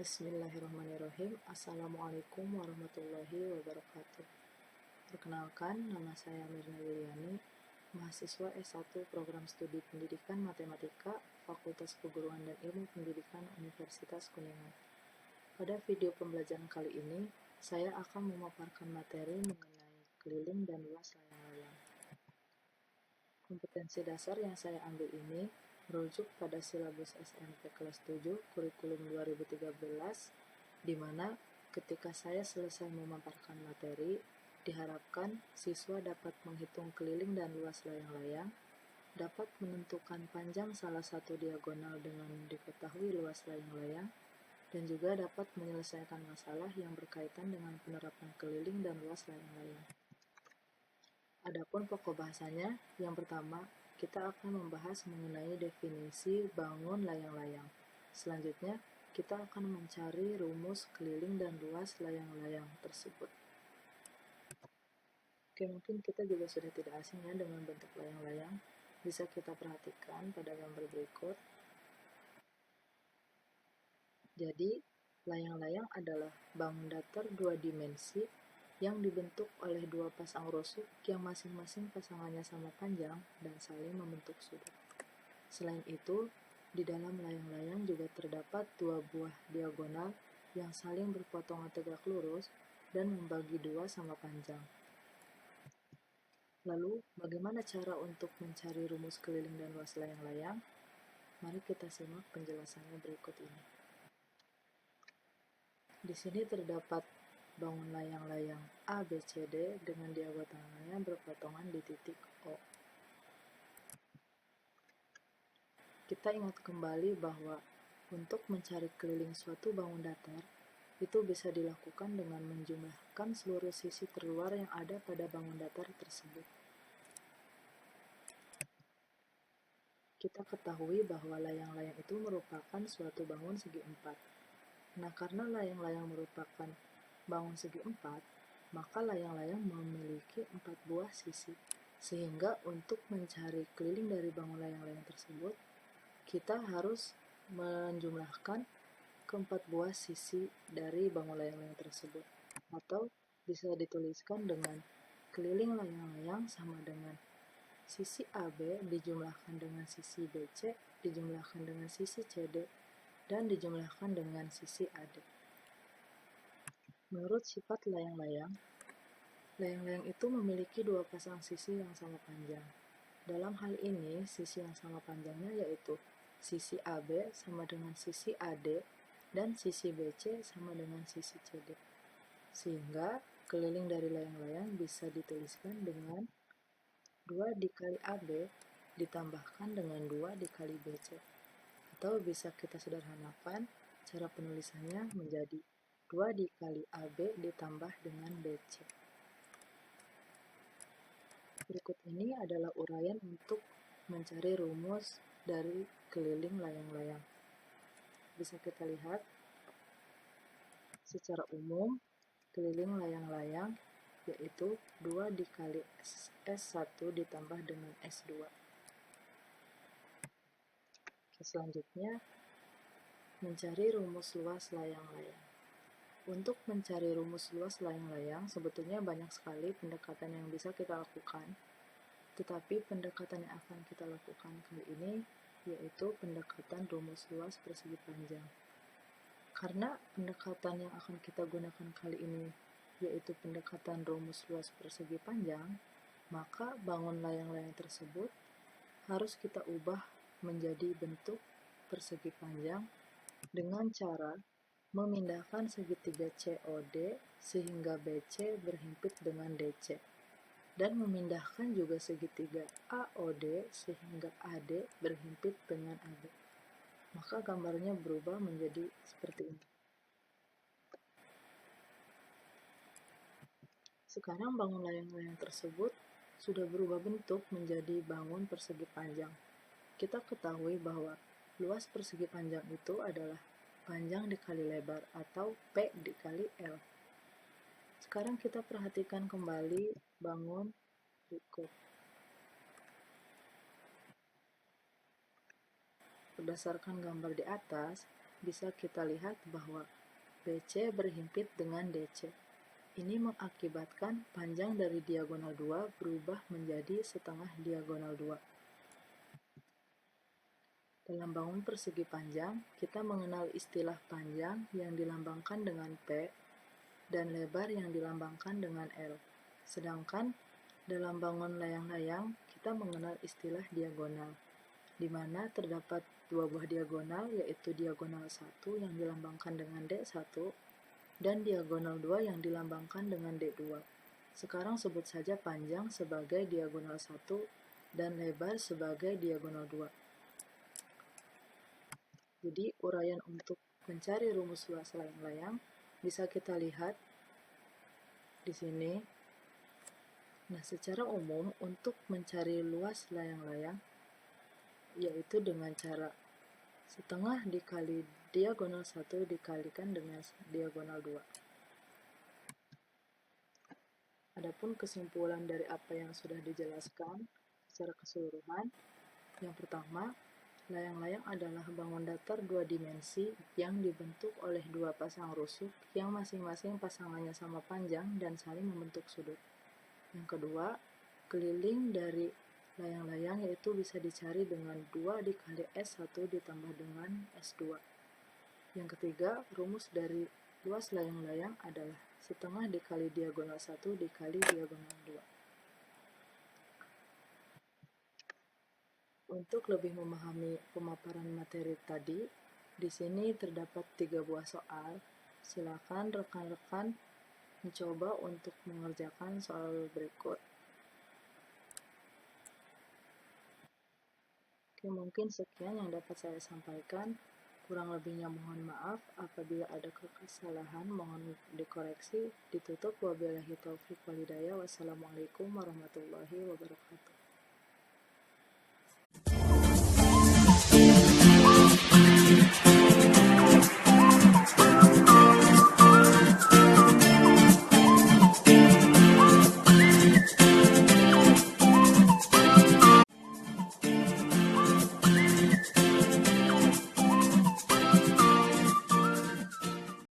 Bismillahirrahmanirrahim. Assalamualaikum warahmatullahi wabarakatuh. Perkenalkan, nama saya Mirna Yuliani, mahasiswa S1 Program Studi Pendidikan Matematika, Fakultas Keguruan dan Ilmu Pendidikan Universitas Kuningan. Pada video pembelajaran kali ini, saya akan memaparkan materi mengenai keliling dan luas layang-layang. Kompetensi dasar yang saya ambil ini merujuk pada silabus SMP kelas 7 kurikulum 2013, di mana ketika saya selesai memaparkan materi, diharapkan siswa dapat menghitung keliling dan luas layang-layang, dapat menentukan panjang salah satu diagonal dengan diketahui luas layang-layang, dan juga dapat menyelesaikan masalah yang berkaitan dengan penerapan keliling dan luas layang-layang. Adapun pokok bahasanya, yang pertama, kita akan membahas mengenai definisi bangun layang-layang. Selanjutnya, kita akan mencari rumus keliling dan luas layang-layang tersebut. Oke, mungkin kita juga sudah tidak asing ya dengan bentuk layang-layang. Bisa kita perhatikan pada gambar berikut. Jadi, layang-layang adalah bangun datar dua dimensi yang dibentuk oleh dua pasang rusuk yang masing-masing pasangannya sama panjang dan saling membentuk sudut. Selain itu, di dalam layang-layang juga terdapat dua buah diagonal yang saling berpotongan tegak lurus dan membagi dua sama panjang. Lalu, bagaimana cara untuk mencari rumus keliling dan luas layang-layang? Mari kita simak penjelasannya berikut ini. Di sini terdapat bangun layang-layang A, B, C, D dengan diagonalnya berpotongan di titik O. Kita ingat kembali bahwa untuk mencari keliling suatu bangun datar, itu bisa dilakukan dengan menjumlahkan seluruh sisi terluar yang ada pada bangun datar tersebut. Kita ketahui bahwa layang-layang itu merupakan suatu bangun segi empat. Nah, karena layang-layang merupakan bangun segi empat, maka layang-layang memiliki 4 buah sisi. Sehingga untuk mencari keliling dari bangun layang-layang tersebut, kita harus menjumlahkan keempat buah sisi dari bangun layang-layang tersebut. Atau bisa dituliskan dengan keliling layang-layang sama dengan sisi AB dijumlahkan dengan sisi BC, dijumlahkan dengan sisi CD, dan dijumlahkan dengan sisi AD. Menurut sifat layang-layang, layang-layang itu memiliki dua pasang sisi yang sama panjang. Dalam hal ini, sisi yang sama panjangnya yaitu sisi AB sama dengan sisi AD dan sisi BC sama dengan sisi CD. Sehingga keliling dari layang-layang bisa dituliskan dengan 2 dikali AB ditambahkan dengan 2 dikali BC. Atau bisa kita sederhanakan, cara penulisannya menjadi 2 dikali AB ditambah dengan BC. Berikut ini adalah uraian untuk mencari rumus dari keliling layang-layang. Bisa kita lihat, secara umum, keliling layang-layang yaitu 2 dikali S1 ditambah dengan S2. Selanjutnya, mencari rumus luas layang-layang. Untuk mencari rumus luas layang-layang, sebetulnya banyak sekali pendekatan yang bisa kita lakukan. Tetapi pendekatan yang akan kita lakukan kali ini yaitu pendekatan rumus luas persegi panjang. Karena pendekatan yang akan kita gunakan kali ini yaitu pendekatan rumus luas persegi panjang, maka bangun layang-layang tersebut harus kita ubah menjadi bentuk persegi panjang dengan cara memindahkan segitiga COD sehingga BC berhimpit dengan DC, dan memindahkan juga segitiga AOD sehingga AD berhimpit dengan AB. Maka gambarnya berubah menjadi seperti ini. Sekarang bangun layang-layang tersebut sudah berubah bentuk menjadi bangun persegi panjang. Kita ketahui bahwa luas persegi panjang itu adalah panjang dikali lebar atau P dikali L. Sekarang kita perhatikan kembali bangun berikut. Berdasarkan gambar di atas, bisa kita lihat bahwa BC berhimpit dengan DC. Ini mengakibatkan panjang dari diagonal 2 berubah menjadi setengah diagonal 2. Dalam bangun persegi panjang, kita mengenal istilah panjang yang dilambangkan dengan P dan lebar yang dilambangkan dengan L. Sedangkan dalam bangun layang-layang, kita mengenal istilah diagonal, di mana terdapat dua buah diagonal, yaitu diagonal 1 yang dilambangkan dengan D1 dan diagonal 2 yang dilambangkan dengan D2. Sekarang sebut saja panjang sebagai diagonal 1 dan lebar sebagai diagonal 2. Jadi, uraian untuk mencari rumus luas layang-layang bisa kita lihat di sini. Nah, secara umum untuk mencari luas layang-layang yaitu dengan cara setengah dikali diagonal 1 dikalikan dengan diagonal 2. Adapun kesimpulan dari apa yang sudah dijelaskan secara keseluruhan, yang pertama, layang-layang adalah bangun datar dua dimensi yang dibentuk oleh dua pasang rusuk yang masing-masing pasangannya sama panjang dan saling membentuk sudut. Yang kedua, keliling dari layang-layang yaitu bisa dicari dengan 2 dikali S1 ditambah dengan S2. Yang ketiga, rumus dari luas layang-layang adalah setengah dikali diagonal 1 dikali diagonal 2. Untuk lebih memahami pemaparan materi tadi, di sini terdapat 3 buah soal. Silakan rekan-rekan mencoba untuk mengerjakan soal berikut. Oke, mungkin sekian yang dapat saya sampaikan. Kurang lebihnya mohon maaf. Apabila ada kesalahan, mohon dikoreksi. Ditutup. Wabillahi taufiq walhidayah. Wassalamualaikum warahmatullahi wabarakatuh.